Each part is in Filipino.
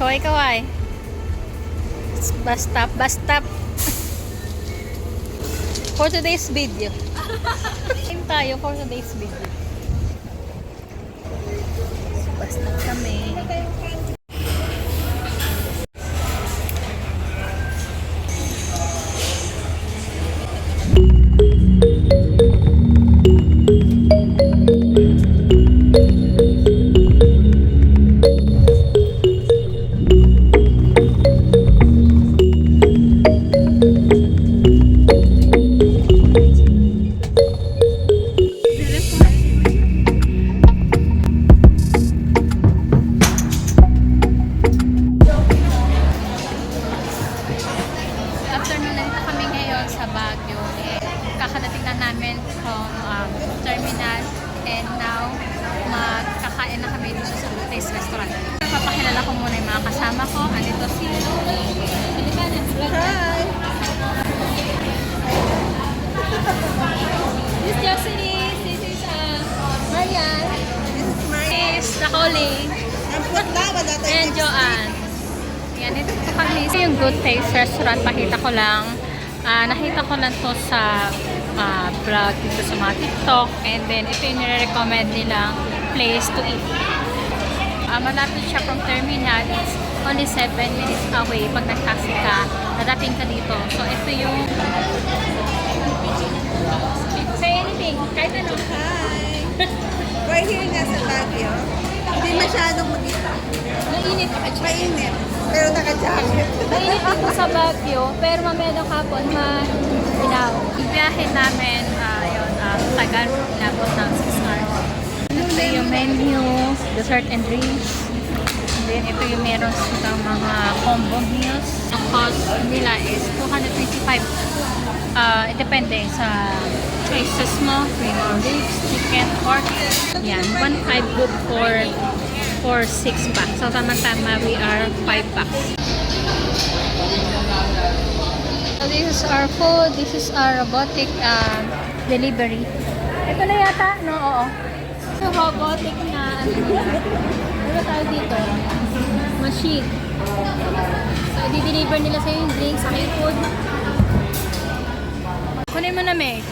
Kaway-kaway. Bus stop, bus stop. For today's video. Time tayo for today's video. Bus stop kami. Afternoon, nandito kami ngayon sa Baguio. Kakadating na namin from terminal, and now magkakain na kami dito sa Lutes Restaurant. Papakilala ko muna yung mga kasama ko. Andito si Hi! This is Jocelyn. This is Marian. This is Marian. This is Nakoli. And Joanne. Yan, ito po kami. Ito yung Good Taste Restaurant. Pakita ko lang. Nakita ko lang to sa vlog dito sa mga TikTok. And then, ito yung nire-recommend nilang place to eat. Malapit siya from terminal. It's only 7 minutes away. Pag nag-taxi ka, nadating ka dito. So, ito yung... Say anything. Kahit ano. Hi! We're here na sa Baguio. Hindi masyadong mag-isa. Mainit. Mainit. Pero naka-jacket. Mainit dito sa Baguio. Pero mamaya ng hapon, ilaw. Ibiyahin namin, tagal, inabot ng 6 hours. Ito yung menu, dessert and drinks. And then, ito yung meron silang mga combo meals. Ang cost nila is 225. It depende sa choices mo. Ribs, chicken, pork. Yan, 1.5 book for 6 bucks. So, tama-tama, we are 5 bucks. So, this is our food. This is our robotic delivery. Ito na yata, no? Oo. So, robotic na, ano tawag dito? Machine. So, i-deliver nila sa yung drinks, sa yung food. Kunin mo na, Meg.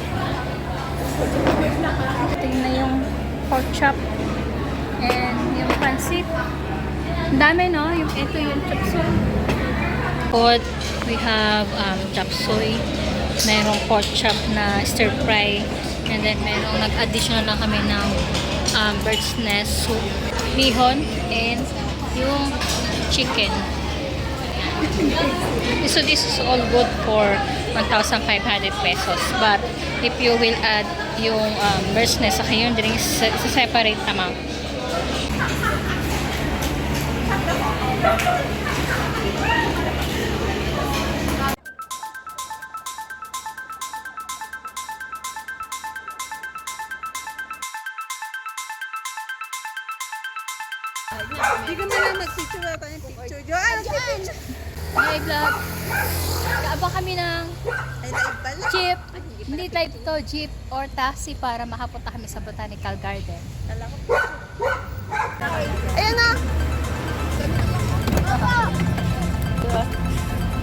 Ito na yung pork chop. And yung pancit. Ang dami, no? Ito yung chop suey. Food, we have chop suey. Mayroong pork chop na stir fry. And then mayroong nag-additional lang kami ng bird's nest soup, bihon, and yung chicken. So this is all good for 1,500 pesos. But if you will add yung bird's nest sa yung drinks, sa separate amount. Hindi ko na lang mag-picture na tayong picture. Joanne! Hi vlog! Kaabang kami ng Ay, live pala. jeep. Hindi live to, jeep or taxi para makapunta kami sa Botanical Garden. Kala ko. Ayan na! Diba?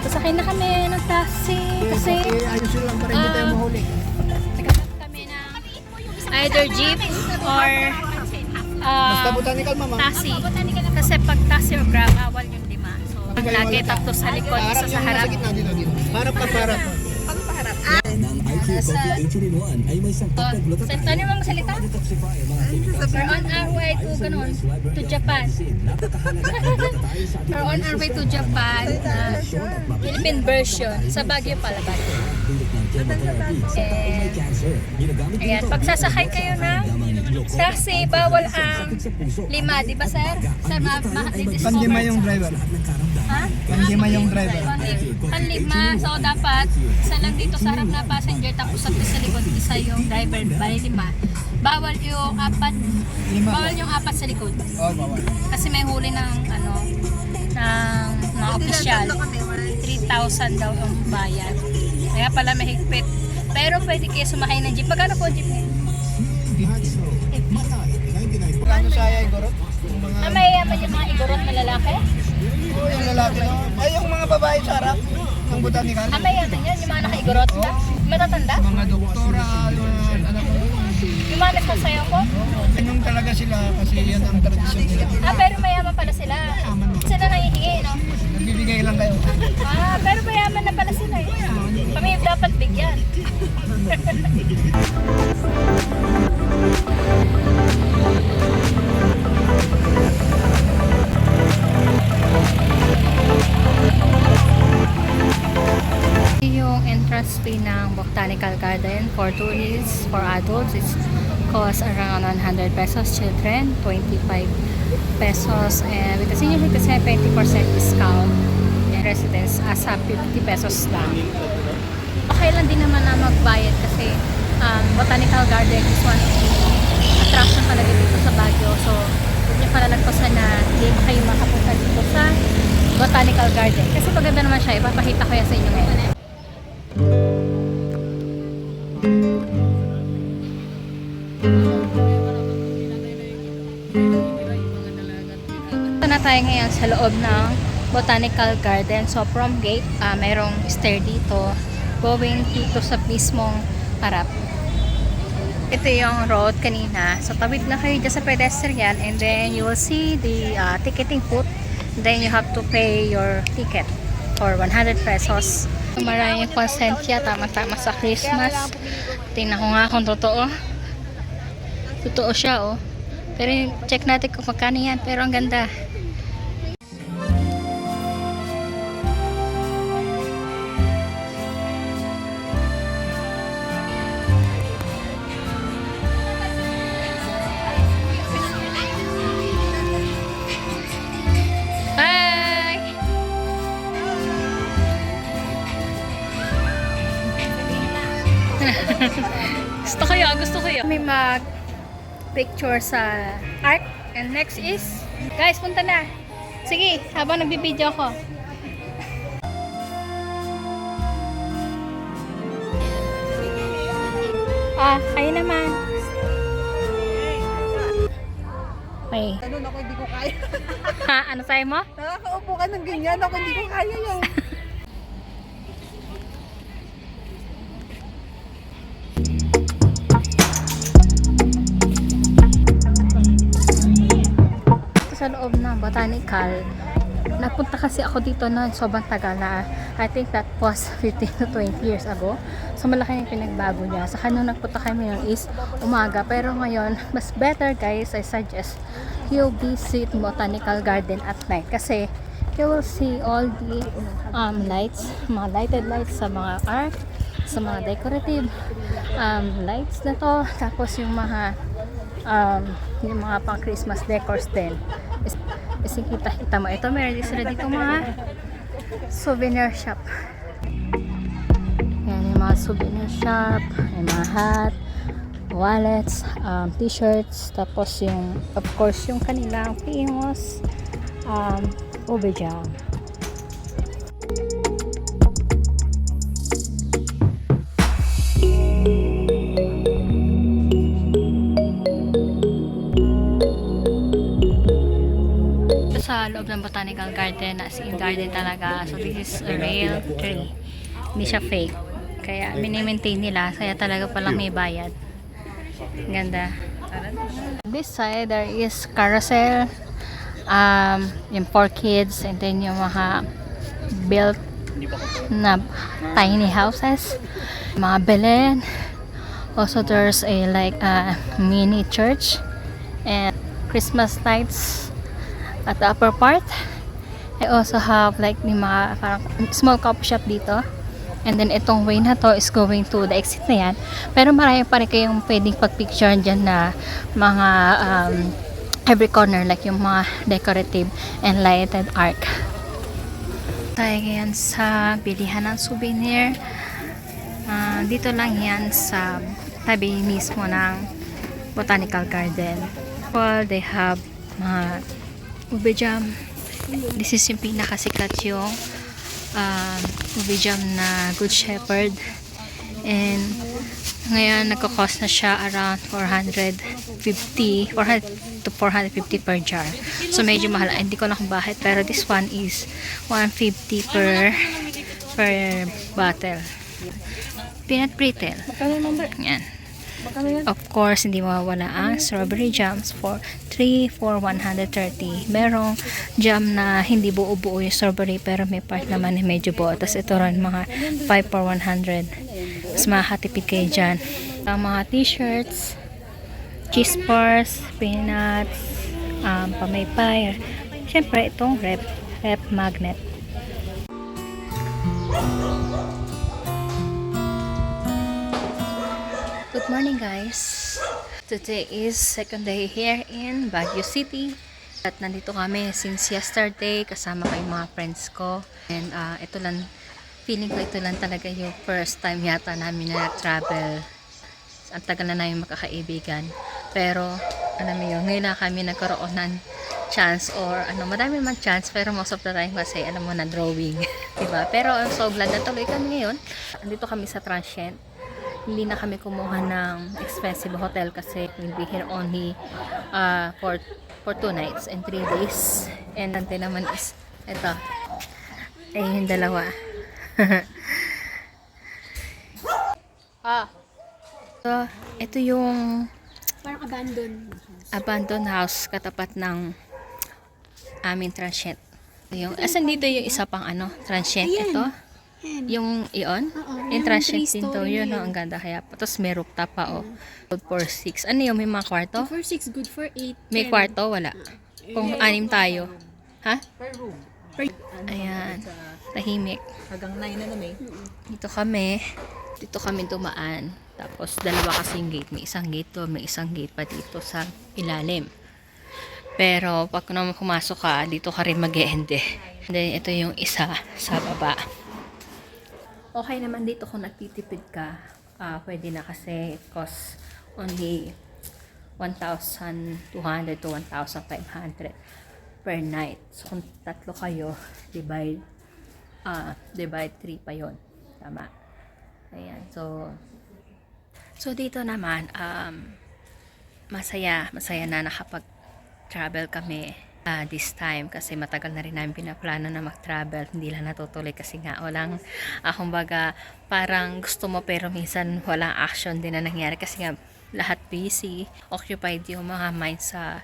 Sasakay na kami ng taxi kasi ayusin lang para hindi tayo mahuli. naghanap kami ng either jeep or Basta botanical, mama. taxi. Kasi pag taxi or grab, bawal yung lima. So, lagi tatlo sa likod, isa sa harap. Sa gitna dito. Harap pa harap. Pang paharap. Ng IQ Coffee H-in-1 ay may sangkap na glutathione. Ano yung mga salita? Detoxify ang mga chemicals. We're on our way to, ganun, to Japan. We're on our way to Japan. Philippine version. Sa Baguio pala, Baguio. And, ayan, pag sasakay kayo ng taxi, bawal ang lima, di ba sir? Sir, Pandima yung driver. Ha? Pandima yung driver. Panlima. So, dapat isa lang dito sa harap na passenger, tapos sa likod, isa yung driver. Bali lima. Bawal yung apat. Bawal yung apat sa likod. Oh, bawal. Kasi may huli ng ng mga opisyal. 3,000 daw ang bayad. Kaya pala mahigpit. Pero pwede kayo sumakay ng jeep. Magkano po jeep ngayon? Ano sa igorot? May yung mga igorot na lalaki? Oo, yung lalaki no. Ay, yung mga babae sa harap ng botanical. May yan, yung mga nakaigorot ba? Matatanda? Mga doktora, mga anak ko. Yung mga nagsasayaw ko? Ganun talaga sila kasi yan ang tradisyon nila. Pero mayaman pala sila. Sila nangihingi, no? Nagbibigay lang kayo. Pero mayaman na pala sila eh. Kami yung dapat bigyan. Yung entrance fee ng Botanical Garden for tourists, for adults, it's cost around 100 pesos, children 25 pesos, and with the senior may kasi 20% discount, and residents asa 50 pesos lang. Okay lang din naman na magbayad kasi Botanical Garden is one of the attraction talaga dito sa Baguio, so huwag niyo palalagpasan na hindi kayo makapunta dito sa Botanical Garden kasi maganda naman siya. Ipapakita ko yan sa inyo ngayon. Ito na tayo ngayon sa loob ng Botanical Garden. So from gate, mayroong stair dito going dito sa mismong harap. Ito yung road kanina. So tawid na kayo dyan sa pedestrian and then you will see the ticketing booth. Then you have to pay your ticket for 100 pesos. Maraming konsensya, tama-tama sa Christmas. Tingnan ko nga kung totoo. Totoo siya, oh. Pero check natin kung magkano yan. Pero ang ganda. Bye! gusto ko yun. May mag-picture sa art. And next is, guys, punta na. Sige, habang nagbibideo ko. Kayo naman. Okay. Ganun ako, hindi ko kaya. Ano sayo mo? Nakakaupo ka ng ganyan, ako hindi ko kaya yun. Sa loob ng botanical, napunta kasi ako dito na sobrang tagal na. I think that was 15 to 20 years ago. So malaki yung pinagbago niya. Sa kanong nagpunta kami yun is umaga. Pero ngayon, mas better guys, I suggest you visit Botanical Garden at night. Kasi you will see all the lights, mga lighted lights sa mga art, sa mga decorative lights na to. Tapos yung mga pang Christmas decors din. Kasi kita mo ito, meron din sila dito mga souvenir shop. Yan yung mga souvenir shop, yung mga hat, wallets, t-shirts, tapos yung of course yung kanilang famous ube jam. Sa loob ng Botanical Garden, as in garden talaga. So this is a real tree. Hindi siya fake. Kaya mini-maintain nila. Kaya talaga palang may bayad. Ganda. This side there is carousel. Yung for kids. And then yung mga built na tiny houses. Mga Belen. Also there's a mini church. And Christmas lights. At the upper part, I also have yung mga parang small coffee shop dito. And then itong way na to is going to the exit na yan. Pero marami pa rin kayong pwedeng pag-picture dyan na mga every corner, like yung mga decorative and lighted art. Tayo ngayon sa bilihan ng souvenir. Dito lang yan sa tabi mismo ng Botanical Garden. Well, they have mga ube jam. This is yung pinakasikat yung ube jam na Good Shepherd. And Ngayon, nagko-cost na siya around 400 to 450 per jar. So, medyo mahal. Hindi ko na kung bakit. Pero this one is 150 per bottle. Peanut brittle. Yan. Of course, hindi mawawala ang strawberry jams for 130. Merong jam na hindi buo-buo yung strawberry pero may part naman na medyo buo. Tapos ito rin mga 5 for 100. Mas makakatipid kayo dyan. Ang mga t-shirts, cheese bars, peanuts, pamaypay. Siyempre, itong rep magnet. Good morning guys! Today is second day here in Baguio City. At nandito kami since yesterday kasama ko yung mga friends ko. And ito lang, feeling ko ito lang talaga yung first time yata namin na travel. Ang tagal na namin makakaibigan. Pero, alam mo yun, ngayon na kami nagkaroon ng chance or madami naman chance pero most of the time kasi alam mo na drawing. Diba? Pero I'm so glad na tuloy kami ngayon. Andito kami sa Transient. Hindi na kami kumuha ng expensive hotel kasi we'll be here only for 2 nights and 3 days. And nante naman is ito. Ay, yung dalawa. So, ito yung Parang abandoned house katapat ng aming Transient. Asan dito yung isa pang Transient ito? Yung iyon? Yung Transient din to. Yun, ang ganda kaya. Tapos may rooftop pa, Good for 6. Ano yun? May mga kwarto? Good for 6, good for 8. May kwarto? Wala. Kung 6 tayo. Ha? Ayan. Tahimik. Hanggang 9 na naman Dito kami dumaan. Tapos dalawa kasing gate. May isang gate to, may isang gate pa dito sa ilalim. Pero pag naman pumasok ka, dito ka rin mag-e-ende. Then ito yung isa sa baba. Okay naman dito kung nagtitipid ka. Pwede na kasi it costs only 1,200 to 1,500 per night. So kung tatlo kayo, divide 3 pa yon. Tama. Ayan. So dito naman masaya na nakapag-travel kami this time kasi matagal na rin namin pinaplano na mag-travel, hindi lang natutuloy kasi nga walang kumbaga parang gusto mo pero minsan walang action din na nangyari kasi nga lahat busy, occupied yung mga mind sa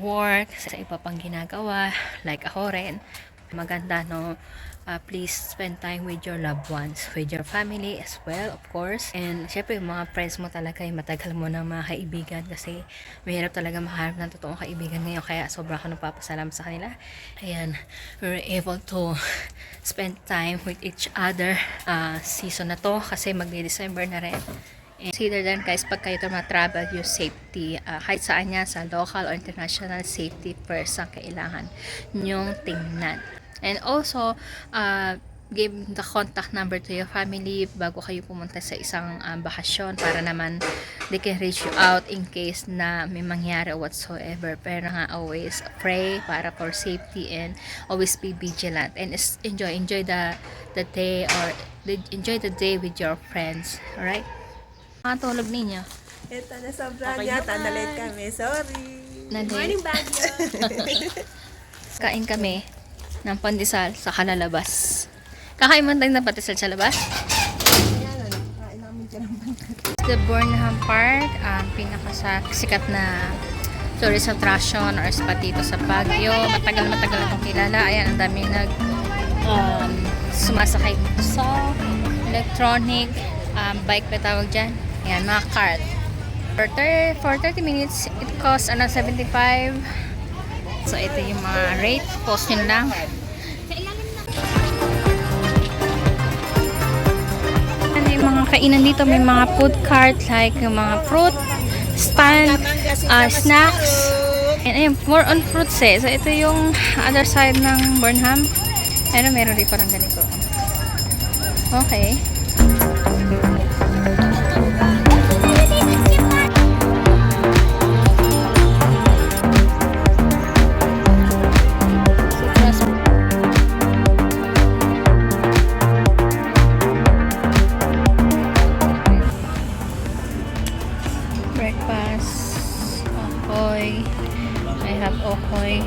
work, sa iba pang ginagawa, like ako rin. Maganda please spend time with your loved ones, with your family as well, of course. And syempre, yung mga friends mo talaga, yung matagal mo na mga kaibigan kasi mahirap talaga makaharap ng totoong kaibigan ngayon. Kaya sobra ko nagpapasalamat sa kanila. Ayan, we were able to spend time with each other season na to kasi magdi-December na rin. And consider then guys, pag kayo travel, yung safety, kahit saan yan, sa local or international, safety first ang kailangan nyong tingnan. And also, give the contact number to your family bago kayo pumunta sa isang bakasyon para naman they can reach you out in case na may mangyari or whatsoever. Pero nga, always pray para for safety and always be vigilant and enjoy the day or enjoy the day with your friends. Alright? Tulog ninyo. Ito na sobrang yata. Na-late kami. Sorry. Morning, Baguio. Kain kami ng pandesal sa kalalabas. Kakain man tayo ng pandesal sa labas? The Burnham Park, pinakasikat na tourist attraction or spot dito sa Baguio. Matagal akong kilala. Ayan, ang daming sumasakay sa electronic bike pa tawag dyan. Ayan, mga cart. For 30 minutes, it costs 75. So, ito yung mga rate. Post nyo lang. Ano yung mga kainan dito? May mga food cart like yung mga fruit, stand, snacks. And ayun, more on fruits eh. So, ito yung other side ng Burnham. Pero meron rin parang ganito. Okay.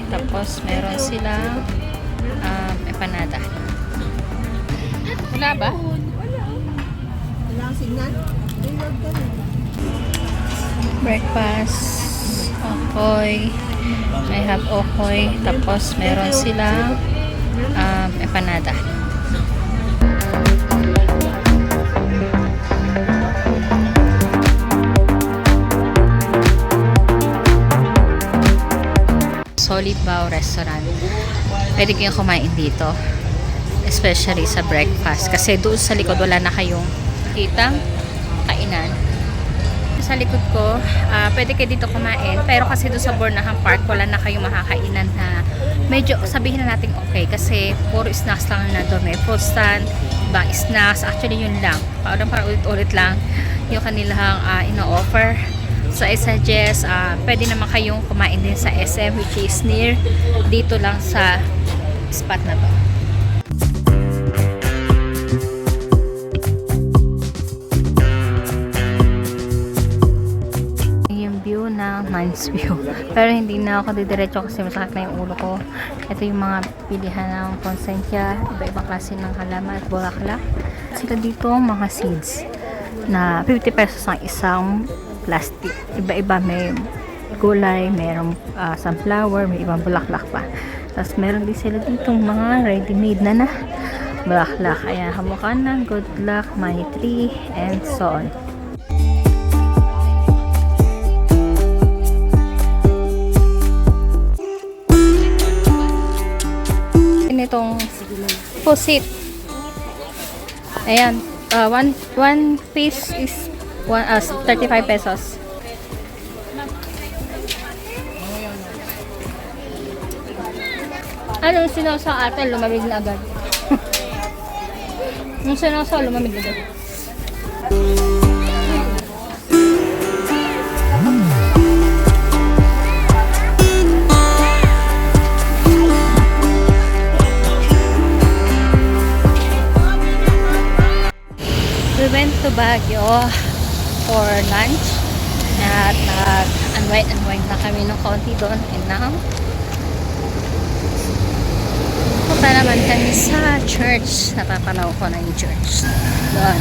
Tapos meron silang empanada. Wala ba? Wala ang signal? Breakfast. Okoy. I have okoy. Tapos meron silang empanada. Solid Bao Restaurant. Pwede kayong kumain dito. Especially sa breakfast. Kasi doon sa likod wala na kayong kitang kainan. Sa likod ko, pwede kayo dito kumain. Pero kasi doon sa Bornahan Park, wala na kayong makakainan na medyo sabihin na natin okay. Kasi puro snacks lang na doon. May fruit stand, ibang snacks. Actually yun lang. Parang ulit-ulit lang yung kanilang ino-offer. So I suggest, pwede naman kayong kumain din sa SM which is near dito lang sa spot na to. Yung view ng Mines View. Pero hindi na ako didiretso kasi masakit na yung ulo ko. Ito yung mga pilihan ng konsensya, iba-ibang klase ng halaman at bulaklak. Sila dito mga seeds na 50 pesos ang isang plastic. Iba-iba, may gulay, mayroong sunflower, may ibang bulaklak pa. Tapos meron din sila ditong mga ready-made na bulaklak. Ayan, hamukan ng good luck, money tree, and so on. Itong pusit. Ayan, one piece is 35 pesos. Ano yung sinasaw ate, lumamig na agad. Yung sinasaw, lumamig na agad. We went to Baguio for lunch at nag-unwind na kami ng konti doon and now punta naman kami sa church. Napapanaw ko na yung church doon.